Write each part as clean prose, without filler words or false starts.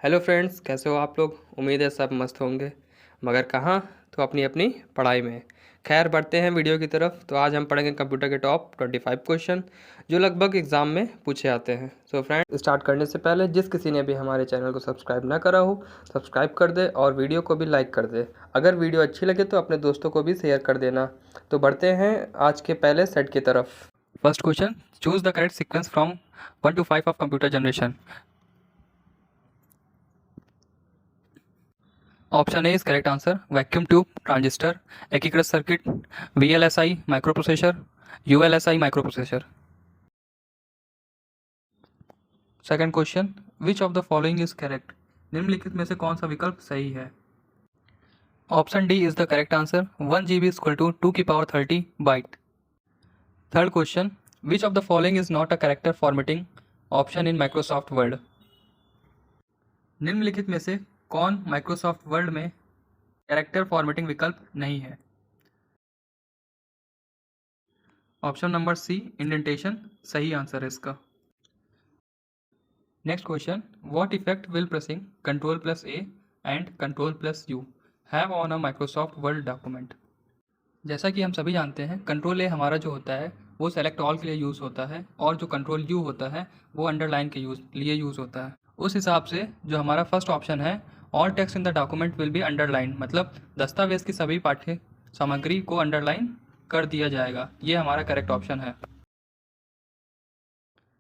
Hello friends, कैसे हो आप लोग। उम्मीद है सब मस्त होंगे, मगर कहाँ, तो अपनी अपनी पढ़ाई में। खैर, बढ़ते हैं वीडियो की तरफ। तो आज हम पढ़ेंगे कंप्यूटर के टॉप 25 क्वेश्चन जो लगभग एग्जाम में पूछे आते हैं। सो फ्रेंड्स, स्टार्ट करने से पहले जिस किसी ने भी हमारे चैनल को सब्सक्राइब ना करा हो, सब्सक्राइब कर दे और वीडियो को भी लाइक कर दे। अगर वीडियो अच्छी लगे तो अपने दोस्तों को भी शेयर कर देना। तो बढ़ते हैं आज के पहले सेट की तरफ। First question, choose the correct sequence from 1 to 5 of computer generation. Option A is correct answer, vacuum tube, transistor, एकीकृत circuit, VLSI micro processor, ULSI micro processor. Second question, which of the following is correct. निम्नलिखित में से कौन सा विकल्प सही है। Option D is the correct answer, 1 GB is equal to 2 की power 30 byte. Third question, which of the following is not a character formatting option in Microsoft word. निम्नलिखित में से कौन माइक्रोसॉफ्ट वर्ड में कैरेक्टर फॉर्मेटिंग विकल्प नहीं है। Option number सी, indentation, सही आंसर है इसका। Next question, what effect will pressing control plus A and control plus you have on a Microsoft word document. जैसा कि हम सभी जानते हैं, कंट्रोल ए हमारा जो होता है वो सेलेक्ट ऑल के लिए यूज़ होता है, और जो कंट्रोल यू होता है वो अंडरलाइन के लिए यूज़ होता है। उस हिसाब से जो हमारा फर्स्ट ऑप्शन है, all text in the document will be underline, मतलब दस्तावेज की सभी पाठ्य सामग्री को अंडरलाइन कर दिया जाएगा। ये हमारा करेक्ट ऑप्शन है।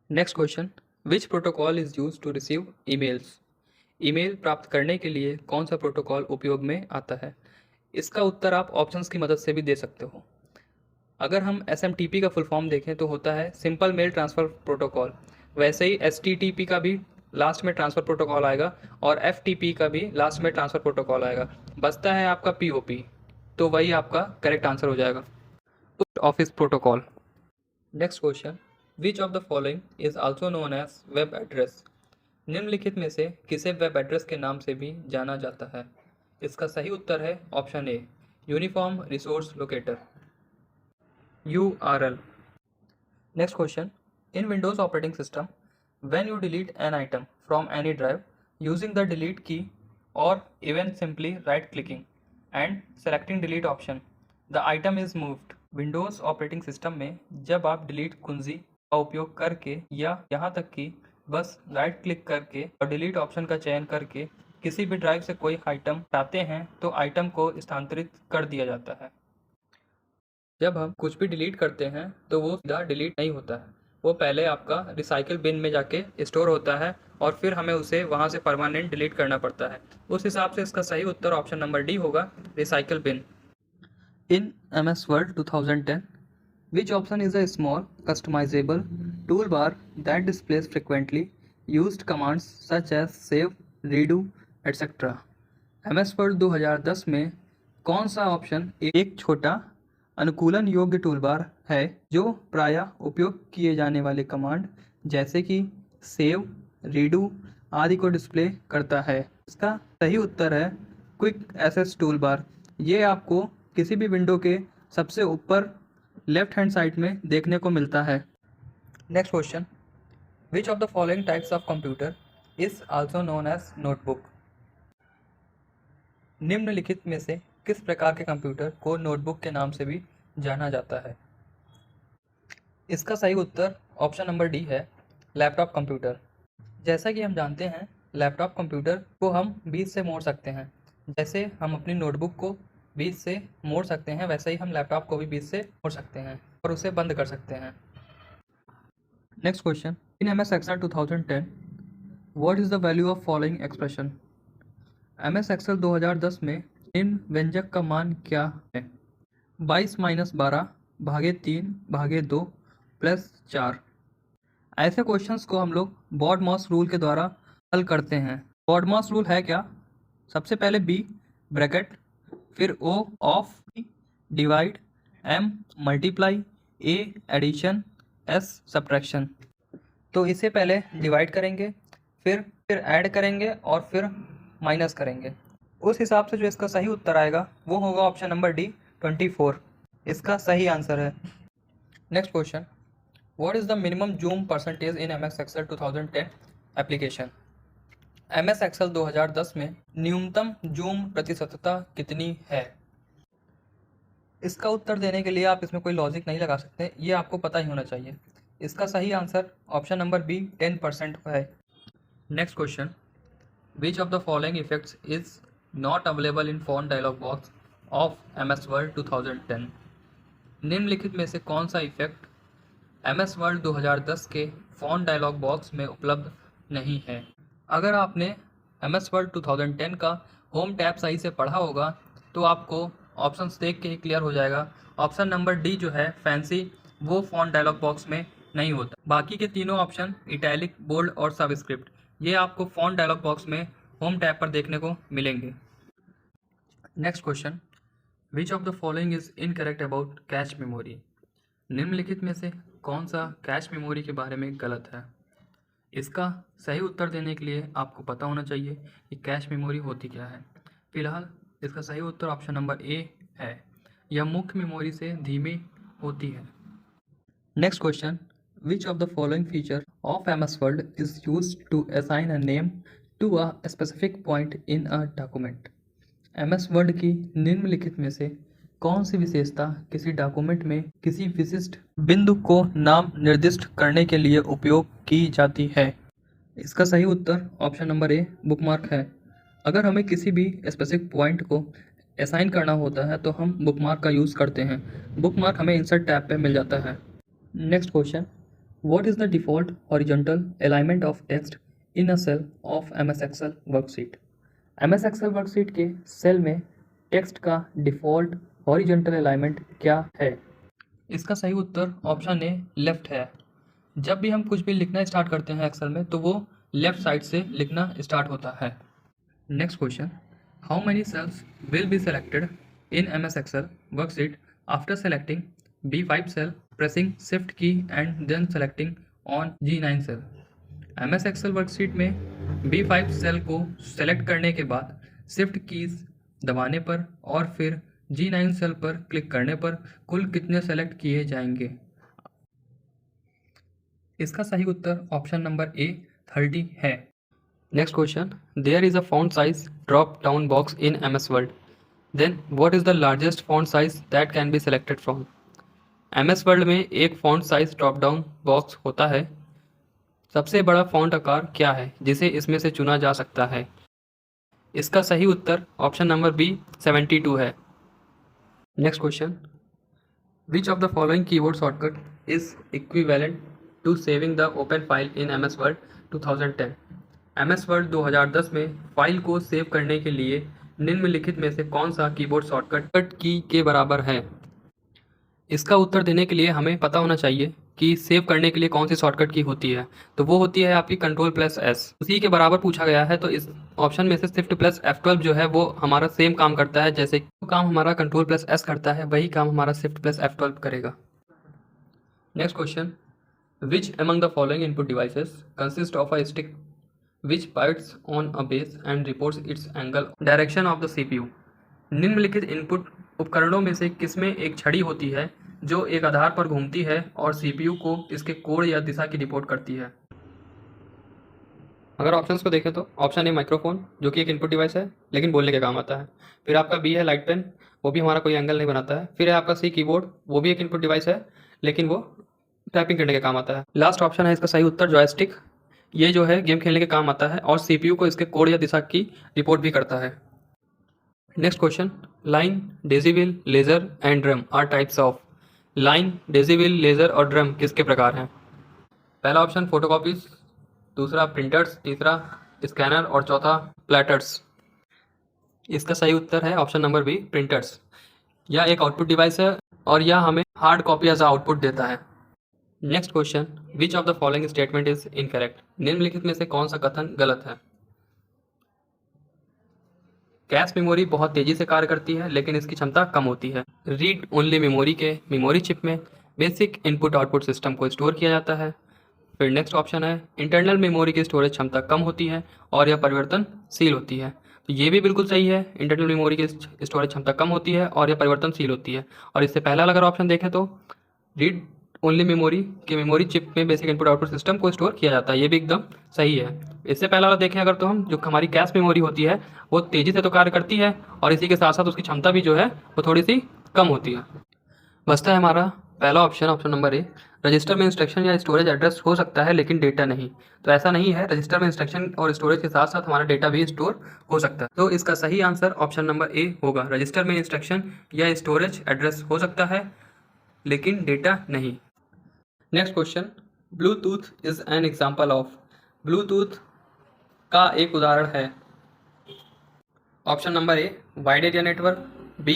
Next question, which protocol is use to receive emails. Email प्राप्त करने के लिए कौन सा प्रोटोकॉल उपयोग में आता है। इसका उत्तर आप ऑप्शंस की मदद से भी दे सकते हो। अगर हम SMTP का फुल फॉर्म देखें तो होता है सिंपल मेल ट्रांसफ़र प्रोटोकॉल। वैसे ही STTP का भी लास्ट में ट्रांसफ़र प्रोटोकॉल आएगा, और FTP का भी लास्ट में ट्रांसफ़र प्रोटोकॉल आएगा। बचता है आपका POP, तो वही आपका करेक्ट आंसर हो जाएगा, post office protocol. Next question, which of the following is also known as web address. निम्नलिखित में से किसे वेब एड्रेस के नाम से भी जाना जाता है। इसका सही उत्तर है option A, uniform resource locator, URL। Next question, in Windows operating system, when you delete an item from any drive using the delete key or even simply right clicking and selecting delete option, the item is moved। Windows operating system में जब आप delete कुंजी का उपयोग करके या यहाँ तक कि बस राइट क्लिक करके और डिलीट ऑप्शन का चयन करके किसी भी ड्राइव से कोई आइटम हटाते हैं तो आइटम को स्थानांतरित कर दिया जाता है। जब हम कुछ भी डिलीट करते हैं तो वो सीधा डिलीट नहीं होता है, वो पहले आपका रिसाइकिल बिन में जाके स्टोर होता है, और फिर हमें उसे वहाँ से परमानेंट डिलीट करना पड़ता है। उस हिसाब से इसका सही उत्तर ऑप्शन नंबर डी होगा, recycle bin. In MS Word 2010, which option is a small customizable toolbar that displays frequently used commands such as save, redo, etc. MS Word 2010 में कौन सा ऑप्शन एक छोटा अनुकूलन योग्य टूलबार है जो प्रायः उपयोग किए जाने वाले कमांड जैसे कि सेव, रीडू आदि को डिस्प्ले करता है। इसका सही उत्तर है क्विक एक्सेस टूलबार। ये आपको किसी भी विंडो के सबसे ऊपर लेफ्ट हैंड साइड में देखने को मिलता है। Next question, which of the following types of computer is also known as notebook. निम्नलिखित में से किस प्रकार के कंप्यूटर को नोटबुक के नाम से भी जाना जाता है। इसका सही उत्तर ऑप्शन नंबर डी है, लैपटॉप कंप्यूटर। जैसा कि हम जानते हैं, लैपटॉप कंप्यूटर को हम बीच से मोड़ सकते हैं। जैसे हम अपनी नोटबुक को बीच से मोड़ सकते हैं, वैसे ही हम लैपटॉप को भी बीच से मोड़ सकते हैं और उसे बंद कर सकते हैं। Next question, in MS Excel 2010, what is the value of following expression. MS Excel 2010 में इन व्यंजक का मान क्या है। 22 - 12 भागे 3 भागे 2 प्लस 4। ऐसे क्वेश्चंस को हम लोग बॉड-मॉस रूल के द्वारा हल करते हैं। बॉड-मॉस रूल है क्या। सबसे पहले B ब्रैकेट, फिर O of, divide, M multiply, A addition, S subtraction. तो इसे पहले डिवाइड करेंगे, फिर ऐड करेंगे और फिर माइनस करेंगे। उस हिसाब से जो इसका सही उत्तर आएगा वो होगा ऑप्शन नंबर डी, 24। इसका सही आंसर है। Next question, what is the minimum zoom percentage in MS Excel 2010 application. MS Excel 2010 में न्यूनतम जूम प्रतिशतता कितनी है? इसका उत्तर देने के लिए आप इसमें कोई लॉजिक नहीं लगा सकते, ये आपको पता ही होना चाहिए। इसका सही आंसर ऑप्शन नंबर बी 10% है। Next question, which of the following effects is not available in font dialog box of MS Word 2010? निम्नलिखित में से कौन सा इफेक्ट MS वर्ड 2010 के फ़ॉन्ट डायलॉग बॉक्स में उपलब्ध नहीं है? अगर आपने MS वर्ड 2010 का होम टैब सही से पढ़ा होगा तो आपको ऑप्शंस देख के ही क्लियर हो जाएगा। ऑप्शन नंबर डी जो है फैंसी, वो फ़ॉन्ट डायलॉग बॉक्स में नहीं होता। बाकी के तीनों ऑप्शन इटैलिक, बोल्ड और सबस्क्रिप्ट, ये आपको फ़ॉन्ट डायलॉग बॉक्स में होम टैब पर देखने को मिलेंगे। Next question, which of the following is incorrect about cache memory? निम्नलिखित में से कौन सा कैश मेमोरी के बारे में गलत है? इसका सही उत्तर देने के लिए आपको पता होना चाहिए कि कैश मेमोरी होती क्या है। फिलहाल इसका सही उत्तर ऑप्शन नंबर ए है, यह मुख्य मेमोरी से धीमी होती है। Next question, which of the following feature of MS Word is used to assign a name to a specific point in a document? MS Word की निम्नलिखित में से कौन सी विशेषता किसी डॉक्यूमेंट में किसी विशिष्ट बिंदु को नाम निर्दिष्ट करने के लिए उपयोग की जाती है? इसका सही उत्तर ऑप्शन नंबर ए बुकमार्क है। अगर हमें किसी भी स्पेसिफिक पॉइंट को असाइन करना होता है तो हम बुकमार्क का यूज़ करते हैं। बुकमार्क हमें इंसर्ट टैब पे मिल जाता है। Next question, what is the default horizontal alignment of text in a cell of MS Excel worksheet? MS Excel worksheet के सेल में टेक्स्ट का डिफ़ॉल्ट हॉरिजॉन्टल अलाइनमेंट क्या है? इसका सही उत्तर ऑप्शन ए लेफ्ट है। जब भी हम कुछ भी लिखना स्टार्ट करते हैं एक्सेल में तो वो लेफ्ट साइड से लिखना स्टार्ट होता है। Next question, how many cells will be selected in MS Excel worksheet after selecting B5 cell, pressing shift key and then selecting on G9 cell? MS Excel worksheet में B5 cell को select करने के बाद shift keys दबाने पर और फिर G9 cell पर क्लिक करने पर कुल कितने सेलेक्ट किए जाएंगे? इसका सही उत्तर ऑप्शन नंबर ए 30 है। Next question, there is a font size drop down box in MS Word, then what is the largest font size that can be selected from? MS Word में एक font size drop down box होता है। सबसे बड़ा font आकार क्या है जिसे इसमें से चुना जा सकता है? इसका सही उत्तर ऑप्शन नंबर बी 72 है। Next question, which of the following keyboard shortcut is equivalent to saving the open file in MS Word 2010? MS Word 2010 में फाइल को सेव करने के लिए निम्नलिखित में से कौन सा कीबोर्ड शॉर्टकट की के बराबर है? इसका उत्तर देने के लिए हमें पता होना चाहिए कि सेव करने के लिए कौन सी शॉर्टकट की होती है, तो वो होती है आपकी Ctrl+S। उसी के बराबर पूछा गया है, तो इस ऑप्शन में से Shift+F12 जो है वो हमारा सेम काम करता है। जैसे काम हमारा Ctrl+S करता है वही काम हमारा Shift+F12 करेगा। Next question, which among the following input devices consist of a stick which bites on a base and reports its angle direction of the CPU? निम्नलिखित इनपुट उपकरणों में से किसमें एक छड़ी होती है जो एक आधार पर घूमती है और CPU को इसके कोण या दिशा की रिपोर्ट करती है? अगर ऑप्शंस को देखें तो ऑप्शन ए माइक्रोफोन, जो कि एक इनपुट डिवाइस है लेकिन बोलने के काम आता है। फिर आपका बी है लाइट पेन, वो भी हमारा कोई एंगल नहीं बनाता है। फिर है आपका सी कीबोर्ड, वो भी एक इनपुट डिवाइस है लेकिन वो टाइपिंग करने के काम आता है। लास्ट ऑप्शन है इसका सही उत्तर जॉयस्टिक, ये जो है गेम खेलने के काम आता है और CPU को इसके कोण या दिशा की रिपोर्ट भी करता है। Next question, line, decibel, laser and drum are types of? Line, decibel, laser और ड्रम किसके प्रकार हैं? पहला ऑप्शन फोटोकॉपीज, दूसरा प्रिंटर्स, तीसरा स्कैनर और चौथा प्लेटर्स। इसका सही उत्तर है ऑप्शन नंबर बी प्रिंटर्स। यह एक आउटपुट डिवाइस है और यह हमें हार्ड कॉपी एज आउटपुट देता है। Next question, which of the following statement is incorrect? निम्नलिखित में से कौन सा कथन गलत है? कैश मेमोरी बहुत तेजी से कार्य करती है लेकिन इसकी क्षमता कम होती है। रीड ओनली मेमोरी के मेमोरी चिप में बेसिक इनपुट आउटपुट सिस्टम को स्टोर किया जाता है। फिर नेक्स्ट ऑप्शन है इंटरनल मेमोरी की स्टोरेज क्षमता कम होती है और यह परिवर्तनशील होती है। तो ये भी बिल्कुल सही है, इंटरनल मेमोरी की स्टोरेज क्षमता कम होती है और यह परिवर्तनशील होती है। और इससे पहला अगर ऑप्शन देखें तो रीड ओनली मेमोरी के मेमोरी चिप में बेसिक इनपुट आउटपुट सिस्टम को स्टोर किया जाता है। ये भी एकदम सही है। इससे पहला वाला देखें अगर तो हम, जो हमारी कैश मेमोरी होती है वो तेज़ी से तो कार्य करती है और इसी के साथ साथ उसकी क्षमता भी जो है वो थोड़ी सी कम होती है। बचता है हमारा पहला ऑप्शन, ऑप्शन नंबर ए। रजिस्टर में इंस्ट्रक्शन या स्टोरेज एड्रेस हो सकता है लेकिन डेटा नहीं। तो ऐसा नहीं है, रजिस्टर में इंस्ट्रक्शन और स्टोरेज के साथ साथ हमारा डेटा भी स्टोर हो सकता है। तो इसका सही आंसर ऑप्शन नंबर ए होगा। रजिस्टर में इंस्ट्रक्शन या स्टोरेज एड्रेस हो सकता है लेकिन डेटा नहीं। Next question, Bluetooth is an example of. Bluetooth का एक उदाहरण है। Option number A wide area network, B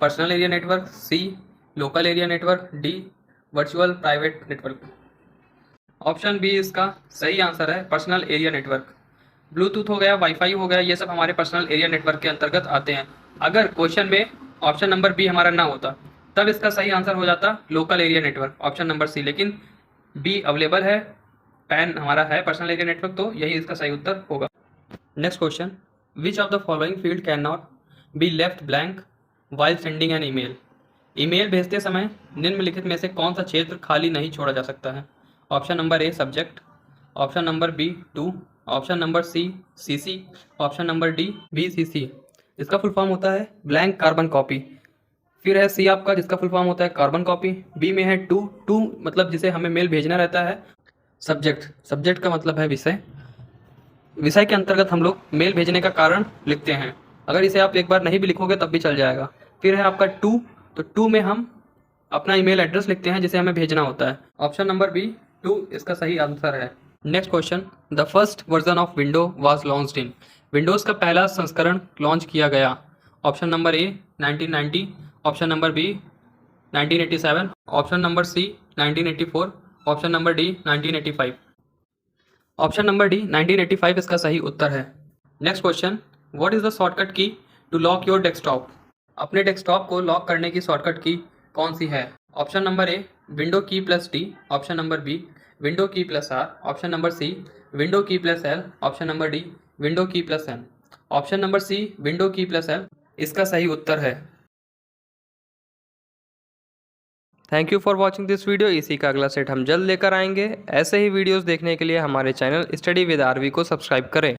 personal area network, C local area network, D virtual private network. Option B इसका सही आंसर है, पर्सनल एरिया नेटवर्क। ब्लूटूथ हो गया, wifi हो गया, ये सब हमारे पर्सनल एरिया नेटवर्क के अंतर्गत आते हैं। अगर क्वेश्चन में ऑप्शन नंबर बी हमारा ना होता तब इसका सही आंसर हो जाता local area network, option number C. लेकिन बी अवेलेबल है, पैन हमारा है पर्सनल एरिया नेटवर्क, तो यही इसका सही उत्तर होगा। Next question, which of the following field can not be left blank while sending an email. Email भेजते समय निम्नलिखित में से कौन सा क्षेत्र खाली नहीं छोड़ा जा सकता है। Option number A subject, option number B to, option number C CC, option number D BCC. इसका फुल फॉर्म होता है ब्लैंक कार्बन कॉपी। फिर है सी आपका, जिसका फुल फॉर्म होता है कार्बन कॉपी। बी में है टू, टू मतलब जिसे हमें मेल भेजना रहता है। सब्जेक्ट, सब्जेक्ट का मतलब है विषय। विषय के अंतर्गत हम लोग मेल भेजने का कारण लिखते हैं। अगर इसे आप एक बार नहीं भी लिखोगे तब भी चल जाएगा। फिर है आपका टू, तो टू में हम अपना ईमेल एड्रेस लिखते हैं जिसे हमें भेजना होता है। ऑप्शन नंबर बी टू इसका सही आंसर है। Next question, the first version of window was launched in. Windows का पहला संस्करण लॉन्च किया गया। Option number A 1990, option number B 1987, option number C 1984, option number D 1985। Option number D 1985 इसका सही उत्तर है। Next question, what is the shortcut key to lock your desktop. अपने डेस्कटॉप को लॉक करने की शॉर्टकट की कौन सी है। Option number a window key plus D, option number B window key plus R, option number C window key plus L, option number D window key plus N. Option number C window key plus L इसका सही उत्तर है। Thank you for watching this video. इसी का अगला set हम जल्द लेकर आएंगे। ऐसे ही वीडियोस देखने के लिए हमारे चैनल स्टडी विद आरवी को सब्सक्राइब करें।